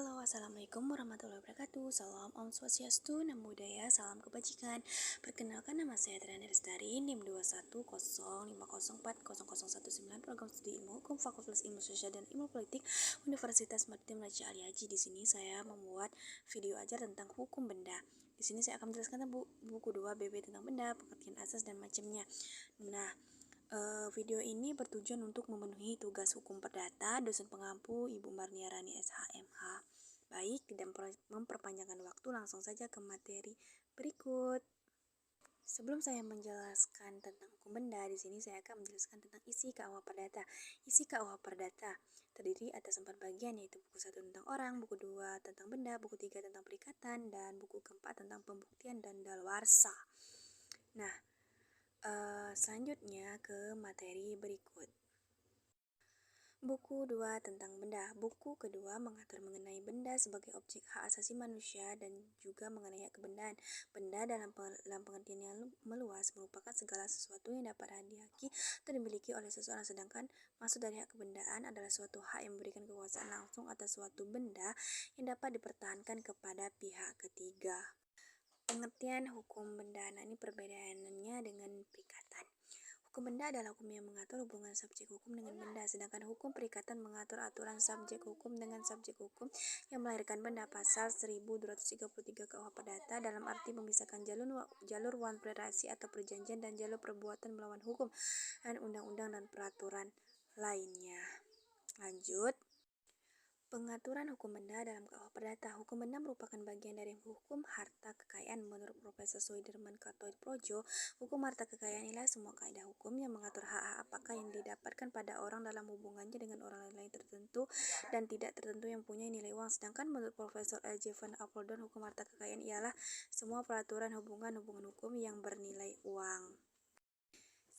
Halo, assalamualaikum warahmatullahi wabarakatuh. Salam Om Swastiastu, Namo Buddhaya, salam kebajikan. Perkenalkan, nama saya Triana Lestari, NIM 21005040019, Program Studi Ilmu Hukum Fakultas Ilmu Sosial dan Ilmu Politik Universitas Maritim Raja Ali Haji. Di sini saya membuat video ajar tentang hukum benda. Di sini saya akan menjelaskan tentang buku 2 BB tentang benda, pengertian asas dan macamnya. Nah, video ini bertujuan untuk memenuhi tugas hukum perdata dosen pengampu Ibu Marniarani SHMH. Baik, tidak memperpanjangkan waktu, langsung saja ke materi berikut. Sebelum saya menjelaskan tentang hukum benda, di sini saya akan menjelaskan tentang isi KUH Perdata. Isi KUH Perdata terdiri atas 4 bagian, yaitu buku 1 tentang orang, buku 2 tentang benda, buku 3 tentang perikatan, dan buku keempat tentang pembuktian dan daluarsa. Nah, selanjutnya ke materi berikut. Buku 2 tentang benda. Buku kedua mengatur mengenai benda sebagai objek hak asasi manusia dan juga mengenai hak kebendaan. Benda dalam pengertian yang meluas merupakan segala sesuatu yang dapat dihaki atau dimiliki oleh seseorang, sedangkan maksud dari hak kebendaan adalah suatu hak yang memberikan kekuasaan langsung atas suatu benda yang dapat dipertahankan kepada pihak ketiga. Pengertian hukum benda. Nah, ini perbedaannya dengan perikatan. Hukum benda adalah hukum yang mengatur hubungan subjek hukum dengan benda, sedangkan hukum perikatan mengatur aturan subjek hukum dengan subjek hukum yang melahirkan benda. Pasal 1233 KUH Perdata dalam arti memisahkan jalur one relasi atau perjanjian dan jalur perbuatan melawan hukum dan undang-undang dan peraturan lainnya. Lanjut. Pengaturan hukum benda dalam KUH Perdata. Hukum benda merupakan bagian dari hukum harta kekayaan. Menurut Profesor Sudirman Kartoitprodjo, hukum harta kekayaan ialah semua kaidah hukum yang mengatur hak-hak apakah yang didapatkan pada orang dalam hubungannya dengan orang lain tertentu dan tidak tertentu yang punya nilai uang. Sedangkan menurut Profesor L.J. van Apeldoorn, hukum harta kekayaan ialah semua peraturan hubungan hukum yang bernilai uang.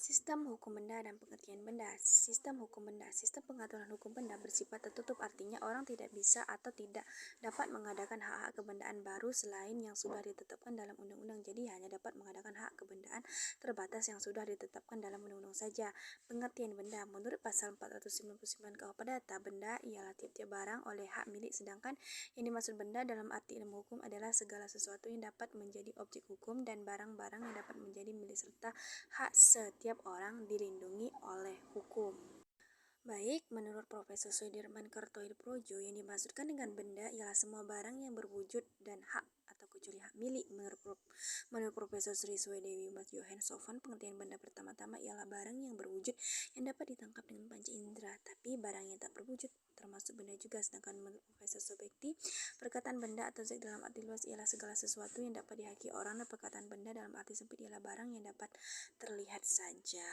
Sistem hukum benda dan pengertian benda. Sistem hukum benda. Sistem pengaturan hukum benda bersifat tertutup, artinya orang tidak bisa atau tidak dapat mengadakan hak-hak kebendaan baru selain yang sudah ditetapkan dalam undang-undang. Jadi hanya dapat mengadakan hak kebendaan terbatas yang sudah ditetapkan dalam undang-undang saja. Pengertian benda. Menurut pasal 499 KUH Perdata, benda ialah tiap-tiap barang oleh hak milik, sedangkan yang dimaksud benda dalam arti ilmu hukum adalah segala sesuatu yang dapat menjadi objek hukum dan barang-barang yang dapat menjadi milik serta hak setiap orang dilindungi oleh hukum. Baik, menurut Profesor Sudirman Kartoitprodjo, yang dimaksudkan dengan benda ialah semua barang yang berwujud dan hak atau kecuali hak milik. Menurut Profesor Sri Swedewi Mas Johanssovan, pengertian benda pertama-tama ialah barang yang berwujud yang dapat ditangkap dengan panca indera, tapi barang yang tak berwujud termasuk benda juga. Sedangkan menurut Profesor Subekti, perkataan benda atau zat dalam arti luas ialah segala sesuatu yang dapat dihaki orang, dan perkataan benda dalam arti sempit ialah barang yang dapat terlihat saja.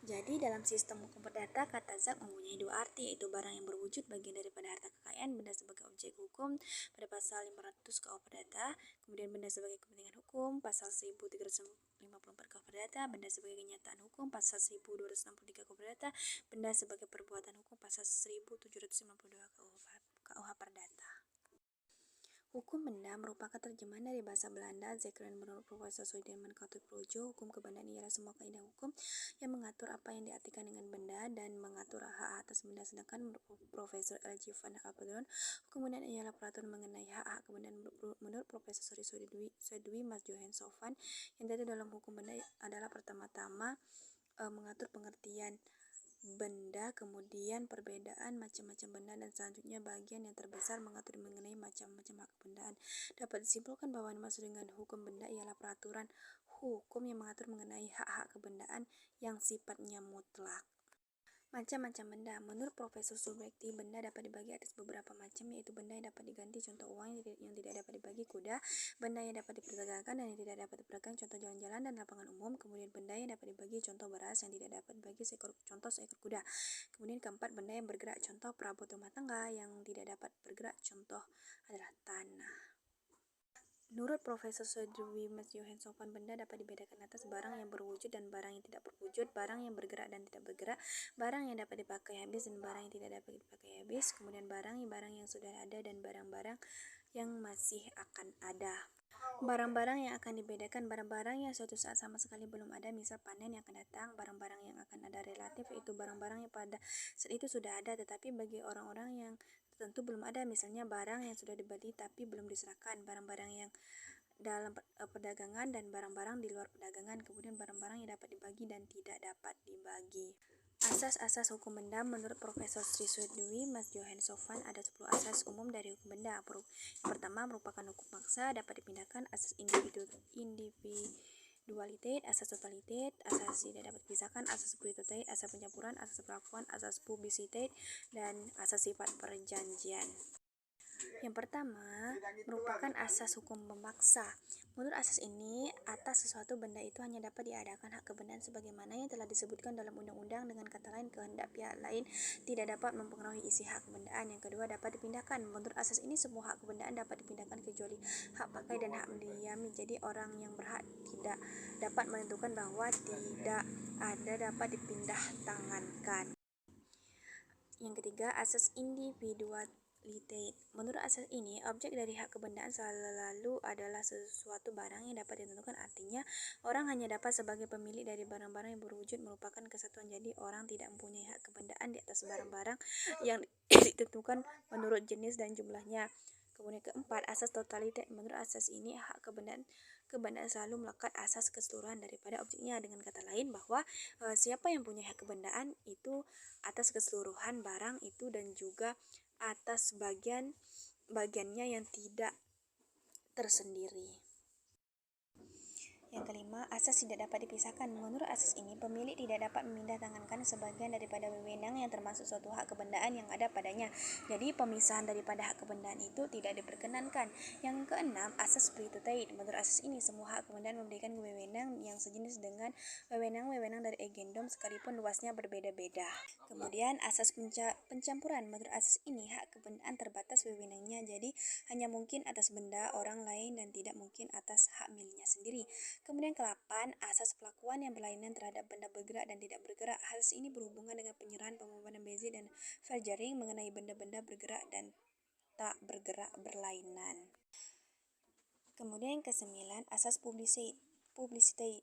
Jadi dalam sistem hukum perdata, kata zat mempunyai dua arti, yaitu barang yang berwujud bagian daripada harta kekayaan, benda sebagai objek hukum pada pasal 500 KUH Perdata, kemudian benda sebagai kepentingan hukum pasal 1354 KUH Perdata, benda sebagai kenyataan hukum pasal 1263 KUH Perdata, benda sebagai perbuatan hukum pasal 1752 KUH Perdata. Hukum benda merupakan terjemahan dari bahasa Belanda Zekeren. Menurut Profesor Sudirman Kartoitprodjo, hukum kebendaan ialah semua kaidah hukum yang mengatur apa yang diartikan dengan benda dan mengatur hak atas benda. Sedangkan menurut Profesor L.J. van Apeldoorn, hukum kebendaan ialah peraturan mengenai hak kebendaan. Menurut Profesor Sri Swedewi Mas Johanssovan, yang diatur dalam hukum benda adalah pertama-tama mengatur pengertian benda, kemudian perbedaan macam-macam benda, dan selanjutnya bagian yang terbesar mengatur mengenai macam-macam hak kebendaan. Dapat disimpulkan bahwa yang dimaksud dengan hukum benda ialah peraturan hukum yang mengatur mengenai hak-hak kebendaan yang sifatnya mutlak. Macam-macam benda. Menurut Profesor Subekti, benda dapat dibagi atas beberapa macam, yaitu benda yang dapat diganti, contoh uang, yang tidak dapat dibagi, kuda, benda yang dapat diperdagangkan dan yang tidak dapat diperdagangkan, contoh jalan-jalan dan lapangan umum, kemudian benda yang dapat dibagi, contoh beras, yang tidak dapat dibagi, contoh seekor kuda. Kemudian keempat, benda yang bergerak, contoh perabot rumah tangga, yang tidak dapat bergerak, contoh adalah tanah. Menurut Profesor Swedewi Mas Johanssovan, benda dapat dibedakan atas barang yang berwujud dan barang yang tidak berwujud, barang yang bergerak dan tidak bergerak, barang yang dapat dipakai habis dan barang yang tidak dapat dipakai habis, kemudian barang yang sudah ada dan barang-barang yang masih akan ada. Barang-barang yang akan dibedakan, barang-barang yang suatu saat sama sekali belum ada, misal panen yang akan datang. Barang-barang yang akan ada relatif, yaitu barang-barang yang pada saat itu sudah ada, tetapi bagi orang-orang yang tertentu belum ada, misalnya barang yang sudah dibeli tapi belum diserahkan, barang-barang yang dalam perdagangan dan barang-barang di luar perdagangan, kemudian barang-barang yang dapat dibagi dan tidak dapat dibagi. Asas-asas hukum benda menurut Profesor Sri Sudwi Mas Johan Sofan ada 10 asas umum dari hukum benda. Yang pertama merupakan hukum paksa, dapat dipindahkan, asas individualitet, asas totalitet, asas tidak dapat dipisahkan, asas prioritet, asas pencampuran, asas perlakuan, asas publisitet, dan asas sifat perjanjian. Yang pertama merupakan asas hukum memaksa. Menurut asas ini, atas sesuatu benda itu hanya dapat diadakan hak kebendaan sebagaimana yang telah disebutkan dalam undang-undang. Dengan kata lain, kehendak pihak lain tidak dapat mempengaruhi isi hak kebendaan. Yang kedua, dapat dipindahkan. Menurut asas ini, semua hak kebendaan dapat dipindahkan kecuali hak pakai dan hak mendiami. Jadi orang yang berhak tidak dapat menentukan bahwa tidak ada dapat dipindah tangankan. Yang ketiga, asas individualitas. Menurut asas ini, objek dari hak kebendaan selalu adalah sesuatu barang yang dapat ditentukan. Artinya, orang hanya dapat sebagai pemilik dari barang-barang yang berwujud merupakan kesatuan. Jadi, orang tidak mempunyai hak kebendaan di atas barang-barang yang ditentukan menurut jenis dan jumlahnya. Kemudian keempat, asas totalitas. Menurut asas ini, hak kebendaan selalu melekat asas keseluruhan daripada objeknya. Dengan kata lain, bahwa siapa yang punya hak kebendaan itu atas keseluruhan barang itu dan juga atas bagiannya yang tidak tersendiri. Yang kelima, asas tidak dapat dipisahkan. Menurut asas ini, pemilik tidak dapat memindah tangankan sebagian daripada wewenang yang termasuk suatu hak kebendaan yang ada padanya. Jadi, pemisahan daripada hak kebendaan itu tidak diperkenankan. Yang keenam, asas prioritet. Menurut asas ini, semua hak kebendaan memberikan wewenang yang sejenis dengan wewenang-wewenang dari agendum sekalipun luasnya berbeda-beda. Kemudian, asas pencampuran. Menurut asas ini, hak kebendaan terbatas wewenangnya, jadi hanya mungkin atas benda orang lain dan tidak mungkin atas hak miliknya sendiri. Kemudian ke-8, asas perlakuan yang berlainan terhadap benda bergerak dan tidak bergerak. Asas ini berhubungan dengan penyerahan, pembebanan Bézier dan Vergering mengenai benda-benda bergerak dan tak bergerak berlainan. Kemudian ke-9, asas publisitet.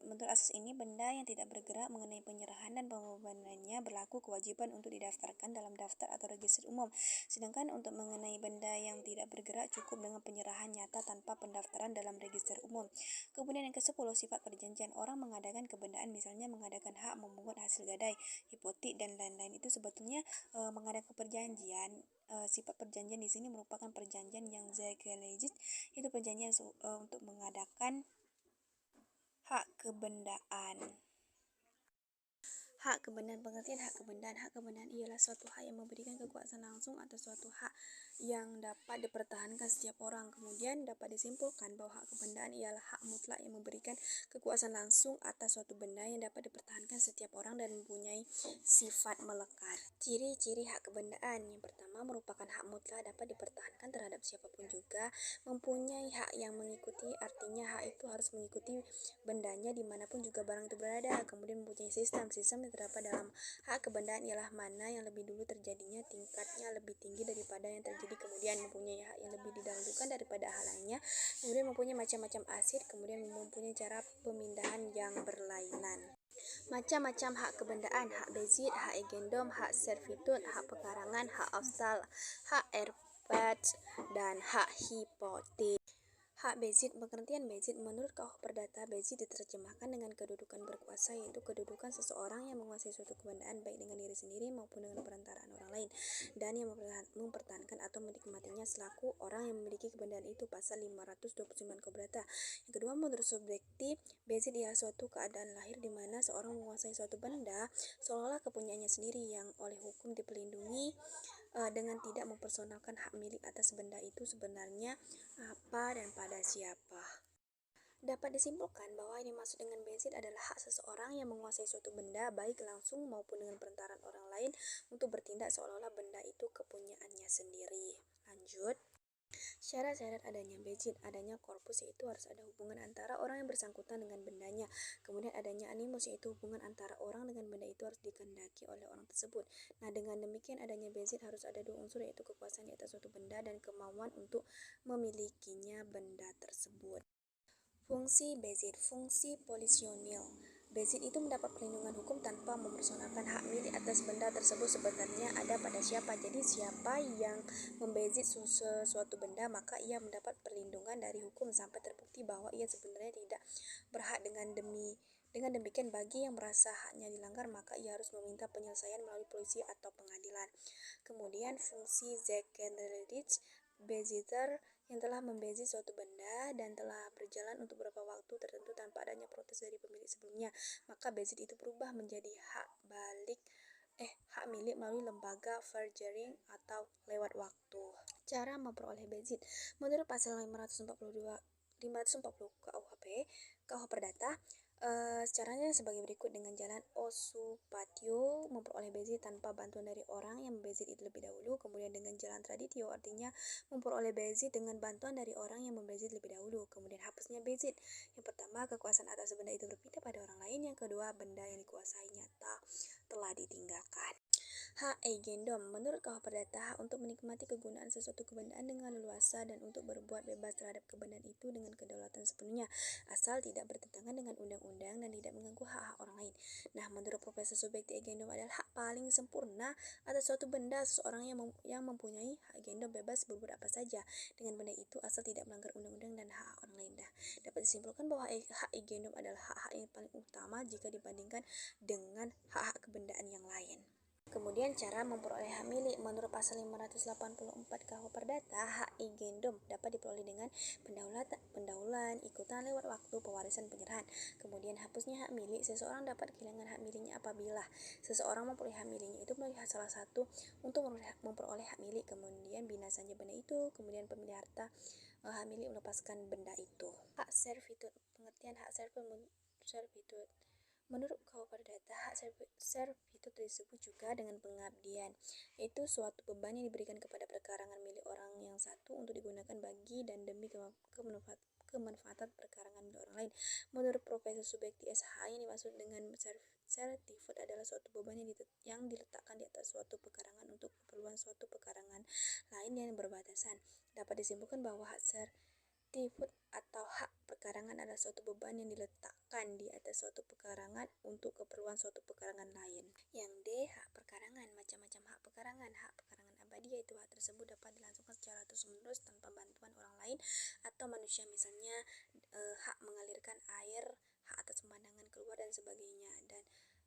Menurut asas ini, benda yang tidak bergerak mengenai penyerahan dan pembebanannya berlaku kewajiban untuk didaftarkan dalam daftar atau register umum. Sedangkan untuk mengenai benda yang tidak bergerak cukup dengan penyerahan nyata tanpa pendaftaran dalam register umum. Kemudian yang ke-10, sifat perjanjian. Orang mengadakan kebendaan, misalnya mengadakan hak memungut hasil gadai, hipotek dan lain-lain, itu sebetulnya mengadakan perjanjian. Sifat perjanjian di sini merupakan perjanjian yang zeitgeist, itu perjanjian untuk mengadakan hak kebendaan. Hak kebendaan, pengertian hak kebendaan. Hak kebendaan ialah suatu hak yang memberikan kekuasaan langsung atau suatu hak yang dapat dipertahankan setiap orang. Kemudian dapat disimpulkan bahwa hak kebendaan ialah hak mutlak yang memberikan kekuasaan langsung atas suatu benda yang dapat dipertahankan setiap orang dan mempunyai sifat melekat. Ciri-ciri hak kebendaan. Yang pertama, merupakan hak mutlak, dapat dipertahankan terhadap siapapun juga, mempunyai hak yang mengikuti, artinya hak itu harus mengikuti bendanya dimanapun juga barang itu berada. Kemudian mempunyai sistem yang terdapat dalam hak kebendaan ialah mana yang lebih dulu terjadinya, tingkatnya lebih tinggi daripada yang terjadi, kemudian mempunyai hak yang lebih didahulukan daripada hal lainnya, kemudian mempunyai macam-macam aset, kemudian mempunyai cara pemindahan yang berlainan. Macam-macam hak kebendaan: hak Bézier, hak agendum, hak servitut, hak pekarangan, hak afsal, hak erbat, dan hak hipotek. Hak Bézier. Pengertian Bézier. Menurut KUH Perdata, Bézier diterjemahkan dengan kedudukan berkuasa, yaitu kedudukan seseorang yang menguasai suatu kebendaan baik dengan diri sendiri maupun dengan perantaraan orang lain, dan yang mempertahankan atau menikmatinya selaku orang yang memiliki kebendaan itu. Pasal 529 KUH Perdata. Yang kedua, menurut subjektif, Bézier ialah suatu keadaan lahir di mana seorang menguasai suatu benda seolah-olah kepunyaannya sendiri yang oleh hukum dipelindungi dengan tidak mempersonalkan hak milik atas benda itu sebenarnya apa dan pada siapa. Dapat disimpulkan bahwa yang dimaksud dengan Bézier adalah hak seseorang yang menguasai suatu benda baik langsung maupun dengan perantaraan orang lain untuk bertindak seolah-olah benda itu kepunyaannya sendiri. Lanjut. Syarat-syarat adanya Bézier. Adanya korpus, yaitu harus ada hubungan antara orang yang bersangkutan dengan bendanya. Kemudian adanya animus, yaitu hubungan antara orang dengan benda itu harus dikehendaki oleh orang tersebut. Nah, dengan demikian adanya Bézier harus ada dua unsur, yaitu kekuasaan di atas suatu benda dan kemauan untuk memilikinya benda tersebut. Fungsi Bézier. Fungsi polisionil. Bezit itu mendapat perlindungan hukum tanpa mempersoalkan hak milik atas benda tersebut sebenarnya ada pada siapa. Jadi siapa yang membezit sesuatu benda maka ia mendapat perlindungan dari hukum sampai terbukti bahwa ia sebenarnya tidak berhak. Dengan demikian bagi yang merasa haknya dilanggar maka ia harus meminta penyelesaian melalui polisi atau pengadilan. Kemudian fungsi Zekenrelich, bezitter yang telah membezit suatu benda dan telah berjalan untuk beberapa waktu tertentu tanpa adanya protes dari pemilik sebelumnya, maka bezit itu berubah menjadi hak milik melalui lembaga verjering atau lewat waktu. Cara memperoleh bezit menurut pasal 540 KUH Perdata, caranya sebagai berikut. Dengan jalan osupatio memperoleh bezit tanpa bantuan dari orang yang membezit itu lebih dahulu. Kemudian dengan jalan traditio artinya memperoleh bezit dengan bantuan dari orang yang membezit lebih dahulu. Kemudian hapusnya bezit. Yang pertama, kekuasaan atas benda itu berpindah pada orang lain. Yang kedua, benda yang dikuasai nyata telah ditinggalkan. Hak eigendom menurut KUH Perdata, hak untuk menikmati kegunaan sesuatu kebendaan dengan leluasa dan untuk berbuat bebas terhadap kebendaan itu dengan kedaulatan sepenuhnya, asal tidak bertentangan dengan undang-undang dan tidak mengganggu hak-hak orang lain. Nah, menurut Profesor Subjekti eigendom adalah hak paling sempurna atas suatu benda. Seseorang yang mempunyai hak eigendom bebas berbuat apa saja dengan benda itu asal tidak melanggar undang-undang dan hak orang lain. Dapat disimpulkan bahwa hak eigendom adalah hak-hak yang paling utama jika dibandingkan dengan hak-hak kebendaan yang lain. Kemudian cara memperoleh hak milik menurut pasal 584 KUH Perdata, hak eigendom dapat diperoleh dengan pendahuluan, ikutan lewat waktu, pewarisan, penyerahan. Kemudian hapusnya hak milik, seseorang dapat kehilangan hak miliknya apabila seseorang memperoleh hak miliknya itu melalui salah satu untuk memperoleh hak milik, kemudian binasanya benda itu, kemudian pemilik harta hak milik melepaskan benda itu. Hak servitude, pengertian hak servitude. Menurut KUH Perdata, hak servitude disebut juga dengan pengabdian, yaitu suatu beban yang diberikan kepada perkarangan milik orang yang satu untuk digunakan bagi dan demi kemanfaatan perkarangan milik orang lain. Menurut Profesor Subekti SH, yang dimaksud dengan servitude adalah suatu beban yang diletakkan di atas suatu pekarangan untuk keperluan suatu pekarangan lain yang berbatasan. Dapat disimpulkan bahwa hak servitude atau hak pekarangan adalah suatu beban yang diletakkan di atas suatu pekarangan untuk keperluan suatu pekarangan lain. Yang D, hak pekarangan. Macam-macam hak pekarangan. Hak pekarangan abadi yaitu hak tersebut dapat dilangsungkan secara terus-menerus tanpa bantuan orang lain atau manusia, misalnya hak mengalirkan air, hak atas pemandangan keluar dan sebagainya. Dan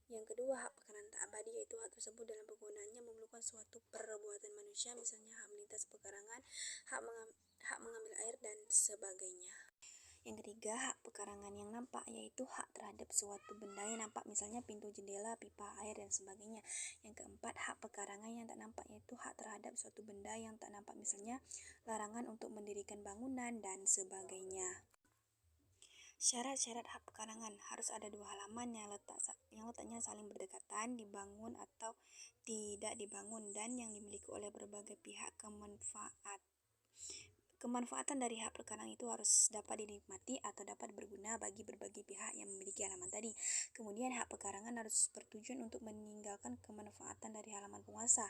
yang kedua, hak pekarangan tak abadi yaitu hak tersebut dalam penggunaannya memerlukan suatu perbuatan manusia, misalnya hak melintas pekarangan, hak mengambil air dan sebagainya. Yang ketiga, hak pekarangan yang nampak, yaitu hak terhadap suatu benda yang nampak, misalnya pintu, jendela, pipa air dan sebagainya. Yang keempat, hak pekarangan yang tak nampak, yaitu hak terhadap suatu benda yang tak nampak, misalnya larangan untuk mendirikan bangunan dan sebagainya. Syarat-syarat hak pekarangan harus ada 2 halaman yang letaknya saling berdekatan, dibangun atau tidak dibangun, dan yang dimiliki oleh berbagai pihak. Kemanfaatan dari hak pekarangan itu harus dapat dinikmati atau dapat berguna bagi berbagai pihak yang memiliki halaman tadi. Kemudian hak pekarangan harus bertujuan untuk meninggalkan kemanfaatan dari halaman penguasa.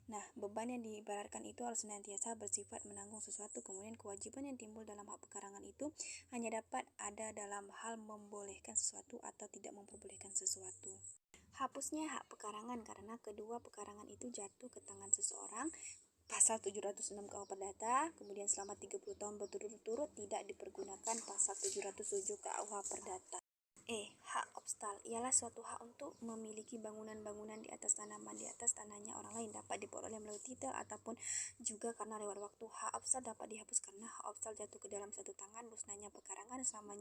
Nah, beban yang diibaratkan itu harus senantiasa bersifat menanggung sesuatu. Kemudian kewajiban yang timbul dalam hak pekarangan itu hanya dapat ada dalam hal membolehkan sesuatu atau tidak memperbolehkan sesuatu. Hapusnya hak pekarangan karena kedua pekarangan itu jatuh ke tangan seseorang. Pasal 706 KUH Perdata, kemudian selama 30 tahun berturut-turut tidak dipergunakan. Pasal 707 KUH Perdata. Hak obstal ialah suatu hak untuk memiliki bangunan-bangunan di atas tanaman di atas tanahnya orang lain, dapat diperoleh melalui titel ataupun juga karena lewat waktu. Hak obstal dapat dihapus karena hak obstal jatuh ke dalam satu tangan, musnahnya pekarangan selama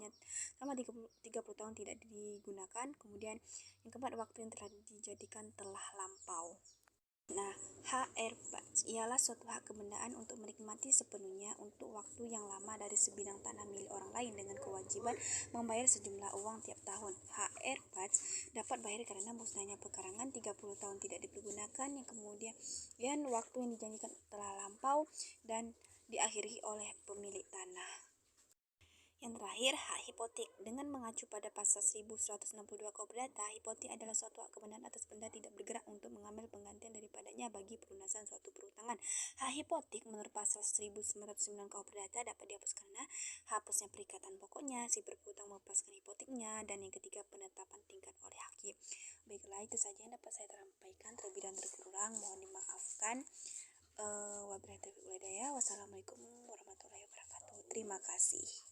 30 tahun tidak digunakan. Kemudian yang keempat, waktu yang telah dijadikan telah lampau. Nah, hak erbach ialah suatu hak kebendaan untuk menikmati sepenuhnya untuk waktu yang lama dari sebidang tanah milik orang lain dengan kewajiban membayar sejumlah uang tiap tahun. Hak erbach dapat bayar karena musnahnya pekarangan, 30 tahun tidak dipergunakan, yang kemudian waktu yang dijanjikan telah lampau dan diakhiri oleh pemilik tanah. Yang terakhir, hak hipotek. Dengan mengacu pada pasal 1162 KUH Perdata, hipotek adalah suatu hak kebenaran atas benda tidak bergerak untuk mengambil penggantian daripadanya bagi pelunasan suatu piutang. Hak hipotek menurut pasal 1909 KUH Perdata dapat dihapus karena hapusnya perikatan pokoknya, si berpiutang melepaskan hipoteknya, dan yang ketiga penetapan tingkat oleh hakim. Baiklah, itu saja yang dapat saya sampaikan. Terlebih dan terkurang mohon dimaafkan. Wabillahi taufiq wal hidayah. Wassalamualaikum warahmatullahi wabarakatuh. Terima kasih.